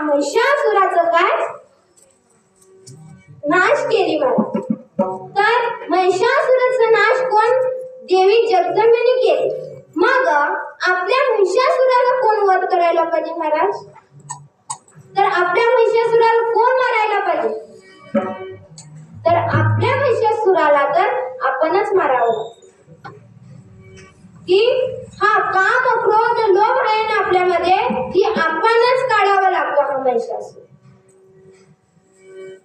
महिषासुराचं काय नाश केली महाराज. तर महिषासुराचा नाश कोण? देवी जगदंबेने केली. मग आपल्या महिषासुराला कोण वध करायला पाहिजे महाराज? तर आपल्या महिषासुराला कोण मारायला पाहिजे? तर आपल्या महिषासुराला तर आपणच मारावं. की हा काम क्रोध लोभ आहे ना आपल्यामध्ये, की आपणच काढावा लागतो हा महिषासुर.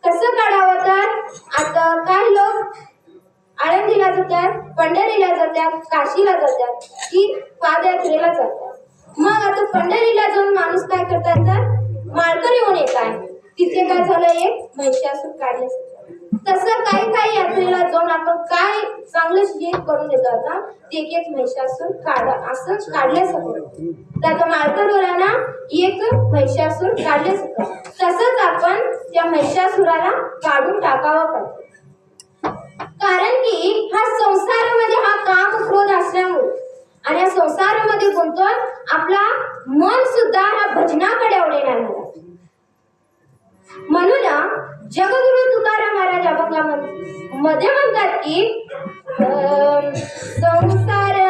कसं काढावं? तर आता काही लोक आळंदीला जातात, पंढरीला जातात, काशीला जातात, की पादयात्रेला जातात. मग आता पंढरीला जाऊन माणूस काय करतात? तर माळकरी होऊन येतात. तिथे काय झालं? एक महिषासुर काढले. तसं काही काही यात्रेला जाऊन आपण काय चांगलं हे करून येतो. आता एक एक महिषासुर असं काढलेच होतं. तर माळकरवरांना एक महिषासुर काढलेच होतं. तसंच आपण त्या महिषासुराला काढून टाकावं पाहिजे. कारण की हा संसारामध्ये हा काम क्रोध असल्यामुळे आणि या संसारामध्ये कोणतं आपला मन सुद्धा ह्या भजनाकडे आवडेल. म्हणून जगद्गुरु तुकाराम महाराज अभंगामध्ये म्हणतात की संसार